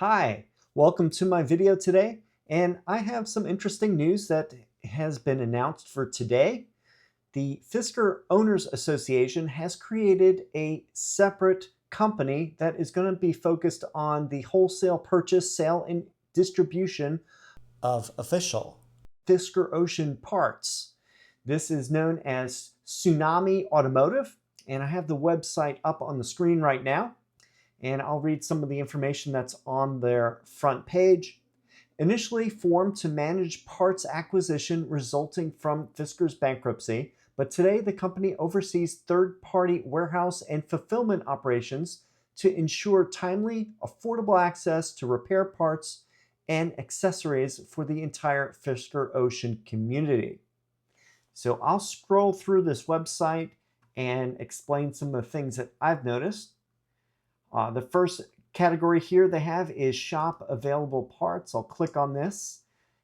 Hi, welcome to my video today, and I have some interesting news that has been announced for today. The Fisker Owners Association has created a separate company that is going to be focused on the wholesale purchase, sale, and distribution of official Fisker Ocean parts. This is known as Tsunami Automotive, and I have the website up on the screen right now. And I'll read some of the information that's on their front page. Initially formed to manage parts acquisition resulting from Fisker's bankruptcy, but today the company oversees third-party warehouse and fulfillment operations to ensure timely, affordable access to repair parts and accessories for the entire Fisker Ocean community. So I'll scroll through this website and explain some of the things that I've noticed. The first category here they have is shop available parts. I'll click on this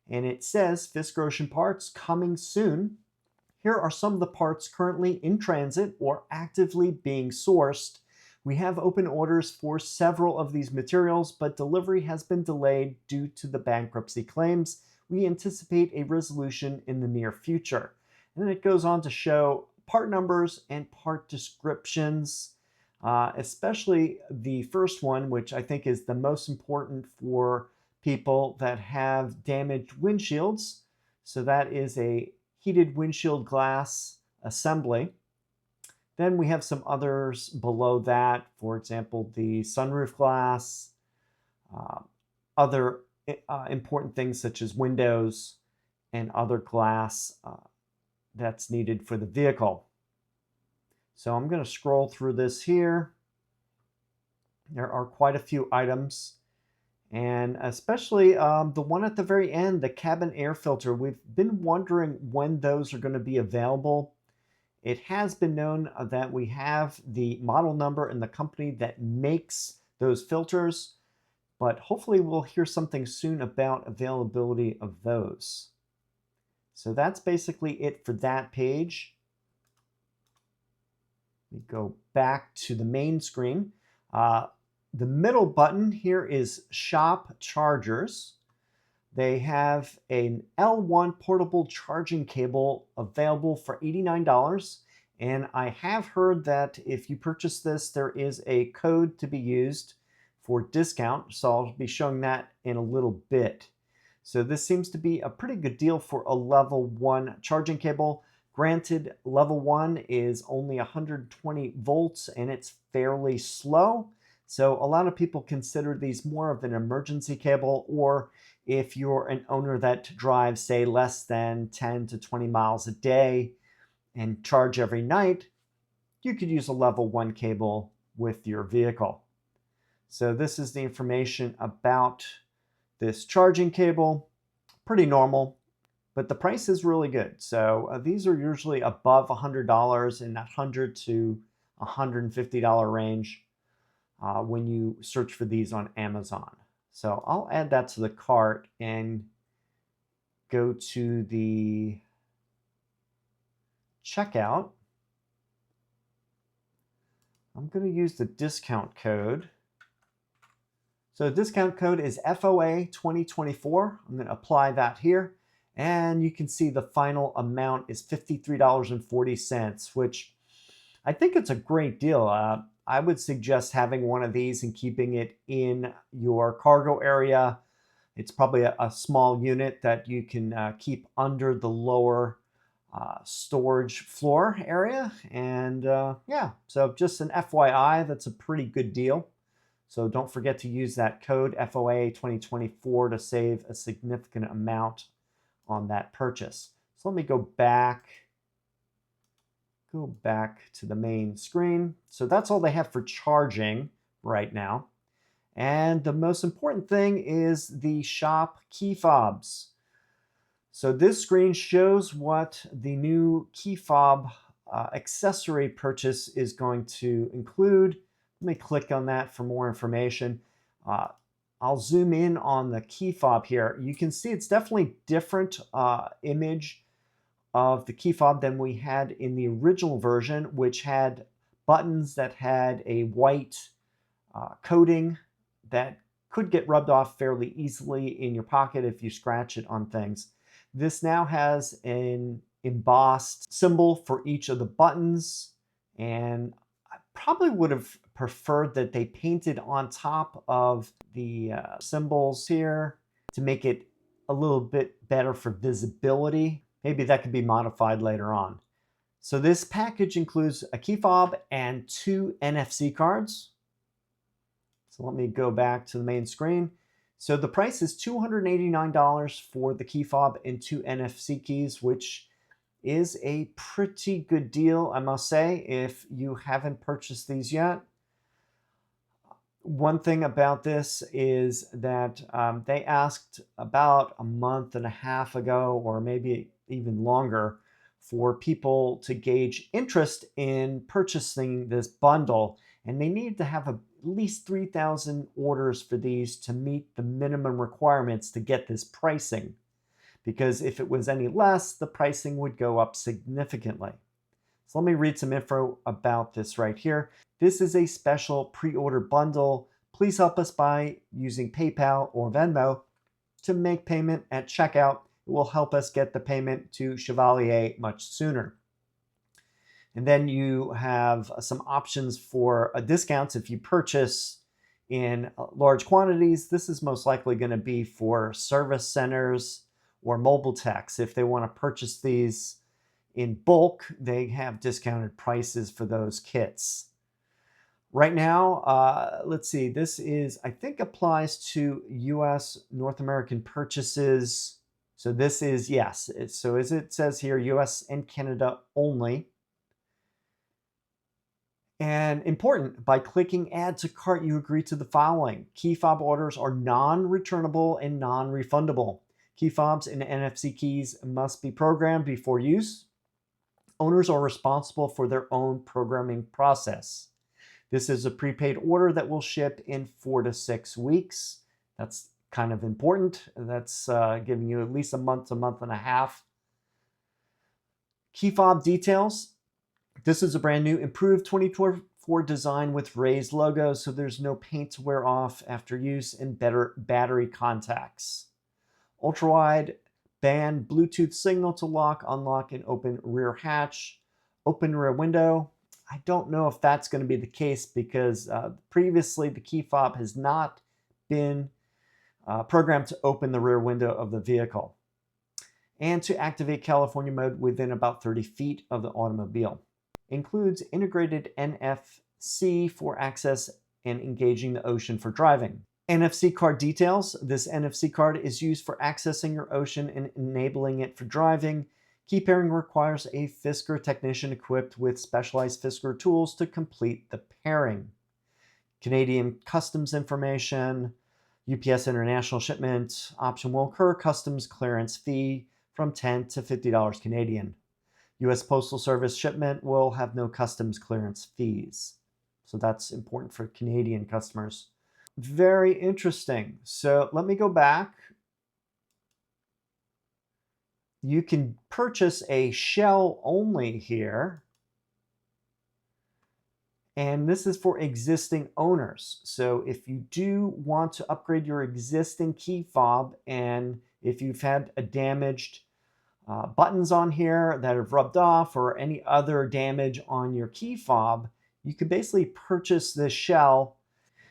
and it says Fisker Ocean parts coming soon. Here are some of the parts currently in transit or actively being sourced. We have open orders for several of these materials, but delivery has been delayed due to the bankruptcy claims. We anticipate a resolution in the near future. And then it goes on to show part numbers and part descriptions. Especially the first one, which I think is the most important for people that have damaged windshields. So that is a heated windshield glass assembly. Then we have some others below that, for example, the sunroof glass, other important things such as windows and other glass that's needed for the vehicle. So I'm going to scroll through this here. There are quite a few items, and especially the one at the very end, the cabin air filter. We've been wondering when those are going to be available. It has been known that we have the model number and the company that makes those filters, but hopefully we'll hear something soon about availability of those. So that's basically it for that page. We go back to the main screen. The middle button here is Shop Chargers. They have an L1 portable charging cable available for $89. And I have heard that if you purchase this, there is a code to be used for discount. So I'll be showing that in a little bit. So this seems to be a pretty good deal for a level 1 charging cable. Granted, level 1 is only 120 volts and it's fairly slow. So a lot of people consider these more of an emergency cable, or if you're an owner that drives, say, less than 10 to 20 miles a day and charge every night, you could use a level 1 cable with your vehicle. So this is the information about this charging cable. Pretty normal. But the price is really good. So these are usually above $100 in that $100 to $150 range when you search for these on Amazon. So I'll add that to the cart and go to the checkout. I'm going to use the discount code. So the discount code is FOA 2024. I'm going to apply that here. And you can see the final amount is $53.40, which I think it's a great deal. I would suggest having one of these and keeping it in your cargo area. It's probably a small unit that you can keep under the lower storage floor area. And yeah, so just an FYI, that's a pretty good deal. So don't forget to use that code FOA 2024 to save a significant amount on that purchase. So let me go back to the main screen. So that's all they have for charging right now. And the most important thing is the shop key fobs. So this screen shows what the new key fob accessory purchase is going to include. Let me click on that for more information. I'll zoom in on the key fob here. You can see it's definitely different image of the key fob than we had in the original version, which had buttons that had a white coating that could get rubbed off fairly easily in your pocket if you scratch it on things. This now has an embossed symbol for each of the buttons, and I probably would have preferred that they painted on top of the symbols here to make it a little bit better for visibility. Maybe that could be modified later on. So this package includes a key fob and 2 NFC cards. So let me go back to the main screen. So the price is $289 for the key fob and 2 NFC keys, which is a pretty good deal, I must say, if you haven't purchased these yet. One thing about this is that they asked about a month and a half ago, or maybe even longer, for people to gauge interest in purchasing this bundle. And they need to have at least 3,000 orders for these to meet the minimum requirements to get this pricing. Because if it was any less, the pricing would go up significantly. So let me read some info about this right here. This is a special pre-order bundle. Please help us by using PayPal or Venmo to make payment at checkout. It will help us get the payment to Chevalier much sooner. And then you have some options for discounts if you purchase in large quantities. This is most likely going to be for service centers or mobile techs. If they want to purchase these in bulk, they have discounted prices for those kits. Right now, let's see, this is, I think, applies to US North American purchases. So this is, yes, so as it says here, US and Canada only. And important, by clicking add to cart, you agree to the following. Key fob orders are non-returnable and non-refundable. Key fobs and NFC keys must be programmed before use. Owners are responsible for their own programming process. This is a prepaid order that will ship in 4 to 6 weeks. That's kind of important. That's giving you at least a month and a half. Key fob details. This is a brand new improved 2024 design with raised logos, so there's no paint to wear off after use, and better battery contacts. Ultra-wide band Bluetooth signal to lock, unlock, and open rear hatch. Open rear window. I don't know if that's going to be the case because previously the key fob has not been programmed to open the rear window of the vehicle. And to activate California mode within about 30 feet of the automobile. Includes integrated NFC for access and engaging the Ocean for driving. NFC card details. This NFC card is used for accessing your Ocean and enabling it for driving. Key pairing requires a Fisker technician equipped with specialized Fisker tools to complete the pairing. Canadian customs information. UPS international shipment option will incur customs clearance fee from $10 to $50 Canadian. US Postal Service shipment will have no customs clearance fees. So that's important for Canadian customers. Very interesting. So let me go back. You can purchase a shell only here. And this is for existing owners. So if you do want to upgrade your existing key fob, and if you've had a damaged buttons on here that have rubbed off or any other damage on your key fob, you could basically purchase this shell.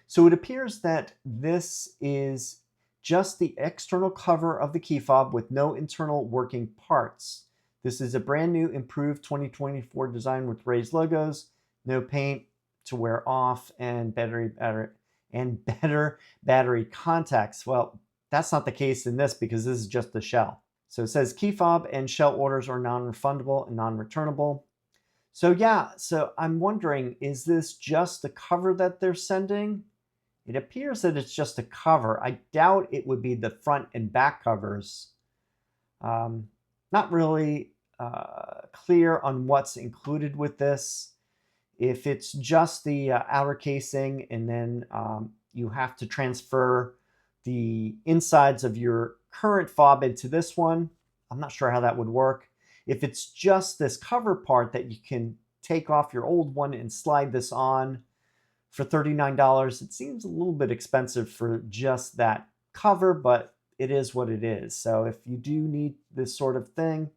So it appears that this is just the external cover of the key fob with no internal working parts. This is a brand new improved 2024 design with raised logos, no paint to wear off, and better battery contacts. Well, that's not the case in this because this is just the shell. So it says key fob and shell orders are non-refundable and non-returnable. So yeah, so I'm wondering, is this just the cover that they're sending? It appears that it's just a cover. I doubt it would be the front and back covers. Not really clear on what's included with this. If it's just the outer casing and then you have to transfer the insides of your current fob into this one, I'm not sure how that would work. If it's just this cover part that you can take off your old one and slide this on, for $39. It seems a little bit expensive for just that cover, but it is what it is. So if you do need this sort of thing,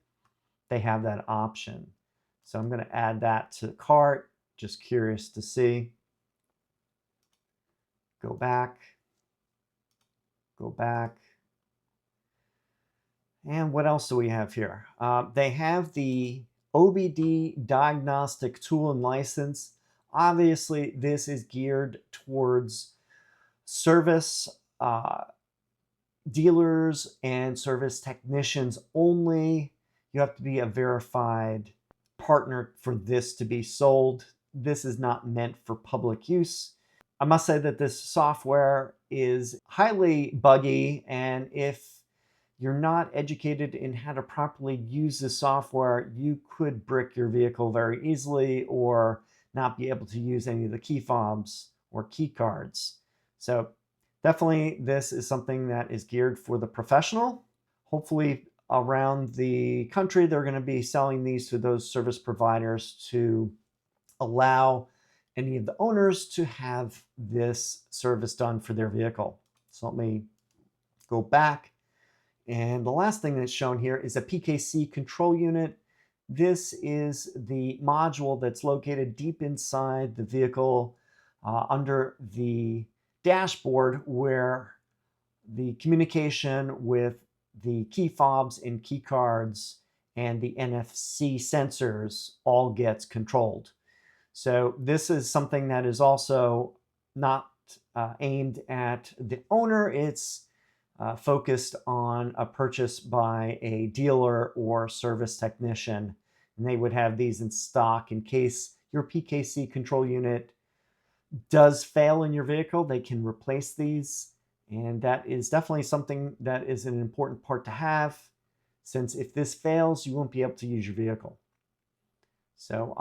they have that option. So I'm going to add that to the cart. Just curious to see. Go back. Go back. And what else do we have here? They have the OBD Diagnostic Tool and License. Obviously, this is geared towards service dealers and service technicians only. You have to be a verified partner for this to be sold. This is not meant for public use. I must say that this software is highly buggy, and if you're not educated in how to properly use the software, you could brick your vehicle very easily or not be able to use any of the key fobs or key cards. So definitely this is something that is geared for the professional. Hopefully around the country, they're going to be selling these to those service providers to allow any of the owners to have this service done for their vehicle. So let me go back. And the last thing that's shown here is a PKC control unit. This is the module that's located deep inside the vehicle under the dashboard, where the communication with the key fobs and key cards and the NFC sensors all gets controlled. So this is something that is also not aimed at the owner. It's focused on a purchase by a dealer or service technician. And they would have these in stock in case your PKC control unit does fail in your vehicle. They can replace these. And that is definitely something that is an important part to have, since if this fails, you won't be able to use your vehicle. So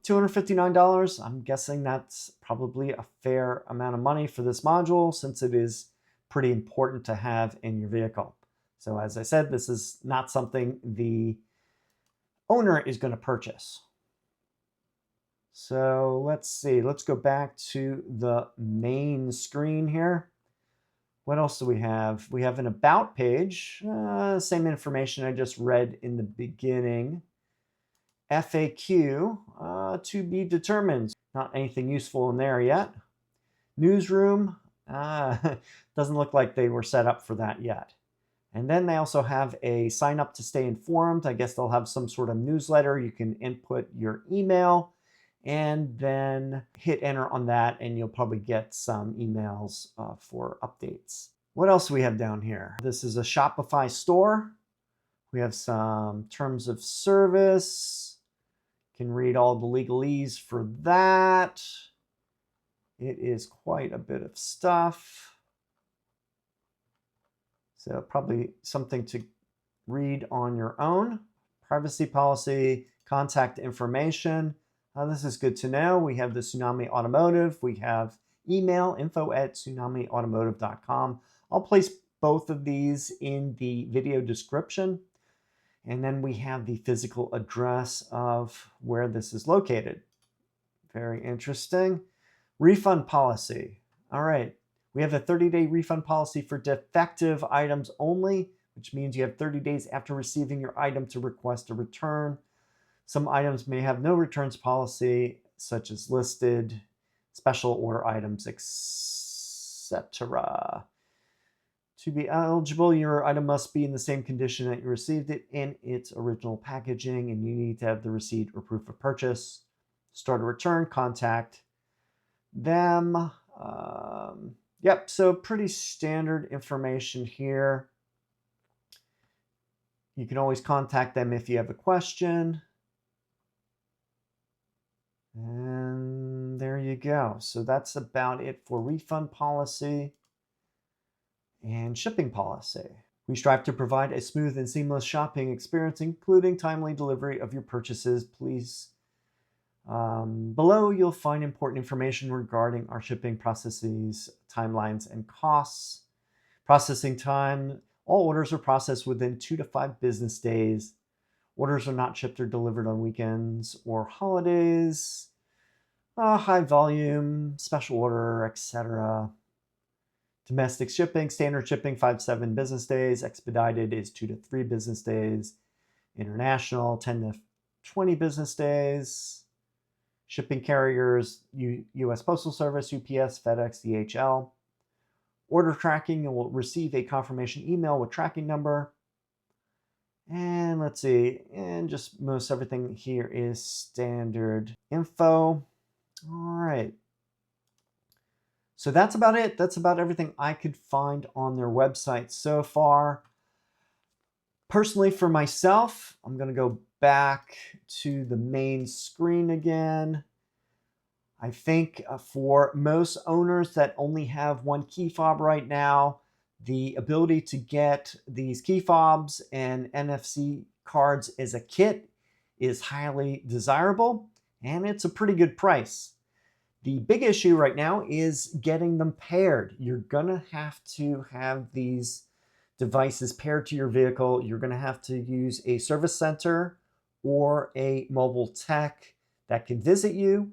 $259, I'm guessing that's probably a fair amount of money for this module, since it is pretty important to have in your vehicle. So as I said, this is not something the owner is going to purchase. So let's see, let's go back to the main screen here. What else do we have? We have an about page, same information I just read in the beginning. FAQ, to be determined. Not anything useful in there yet. Newsroom, doesn't look like they were set up for that yet. And then they also have a sign up to stay informed. I guess they'll have some sort of newsletter. You can input your email and then hit enter on that, and you'll probably get some emails for updates. What else do we have down here? This is a Shopify store. We have some terms of service. Can read all the legalese for that. It is quite a bit of stuff. So probably something to read on your own. Privacy policy, contact information. This is good to know. We have the Tsunami Automotive. We have email, info@tsunamiautomotive.com. I'll place both of these in the video description. And then we have the physical address of where this is located. Very interesting. Refund policy. All right. We have a 30-day refund policy for defective items only, which means you have 30 days after receiving your item to request a return. Some items may have no returns policy, such as listed, special order items, etc. To be eligible, your item must be in the same condition that you received it in its original packaging, and you need to have the receipt or proof of purchase. Start a return, contact them. Yep, so pretty standard information here. You can always contact them if you have a question. And there you go. So that's about it for refund policy and shipping policy. We strive to provide a smooth and seamless shopping experience, including timely delivery of your purchases. Please, below you'll find important information regarding our shipping processes, timelines, and costs. Processing time: all orders are processed within 2 to 5 business days. Orders are not shipped or delivered on weekends or holidays. high volume, special order, etc. Domestic shipping, standard shipping, 5 to 7 business days. Expedited is 2 to 3 business days. International, 10 to 20 business days. Shipping carriers, U.S. Postal Service, UPS, FedEx, DHL. Order tracking, you will receive a confirmation email with tracking number. And let's see, and just most everything here is standard info. All right. So that's about it. That's about everything I could find on their website so far. Personally, for myself, I'm going to go back to the main screen again. I think for most owners that only have one key fob right now, the ability to get these key fobs and NFC cards as a kit is highly desirable, and it's a pretty good price. The big issue right now is getting them paired. You're gonna have to have these devices paired to your vehicle. You're gonna have to use a service center or a mobile tech that can visit you.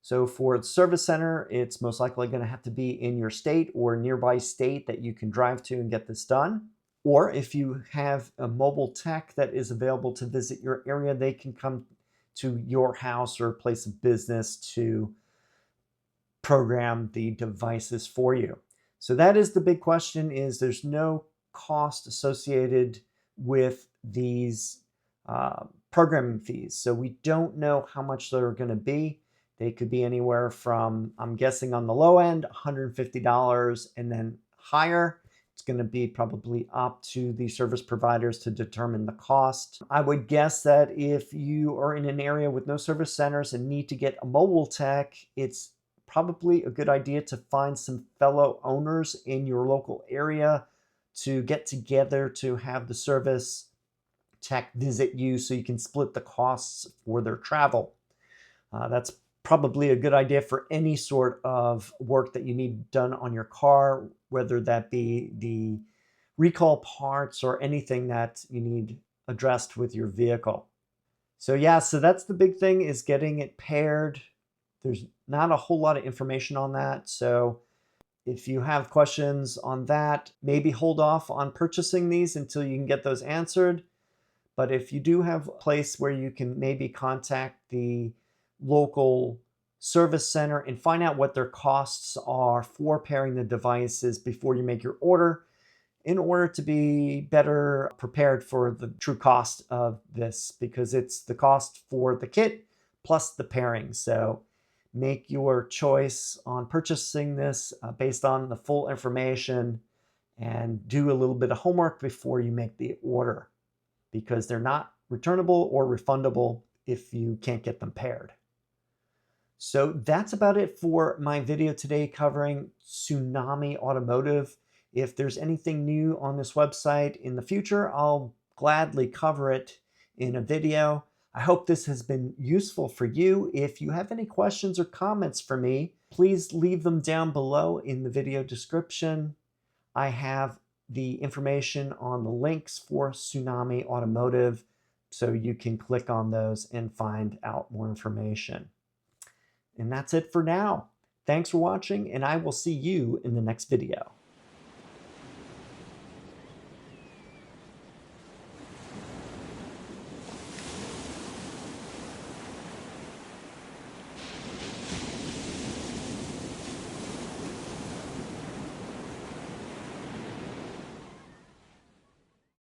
So for the service center, it's most likely going to have to be in your state or nearby state that you can drive to and get this done. Or if you have a mobile tech that is available to visit your area, they can come to your house or place of business to program the devices for you. So that is the big question, is there's no cost associated with these programming fees. So we don't know how much they're going to be. They could be anywhere from, I'm guessing on the low end, $150, and then higher. It's going to be probably up to the service providers to determine the cost. I would guess that if you are in an area with no service centers and need to get a mobile tech, it's probably a good idea to find some fellow owners in your local area to get together to have the service tech visit you so you can split the costs for their travel. That's probably a good idea for any sort of work that you need done on your car, whether that be the recall parts or anything that you need addressed with your vehicle. So yeah, so that's the big thing, is getting it paired. There's not a whole lot of information on that. So if you have questions on that, maybe hold off on purchasing these until you can get those answered. But if you do have a place where you can maybe contact the local service center and find out what their costs are for pairing the devices before you make your order, in order to be better prepared for the true cost of this, because it's the cost for the kit plus the pairing. So make your choice on purchasing this based on the full information, and do a little bit of homework before you make the order, because they're not returnable or refundable if you can't get them paired. So that's about it for my video today covering Tsunami Automotive. If there's anything new on this website in the future, I'll gladly cover it in a video. I hope this has been useful for you. If you have any questions or comments for me, please leave them down below in the video description. I have the information on the links for Tsunami Automotive, so you can click on those and find out more information. And that's it for now. Thanks for watching, and I will see you in the next video.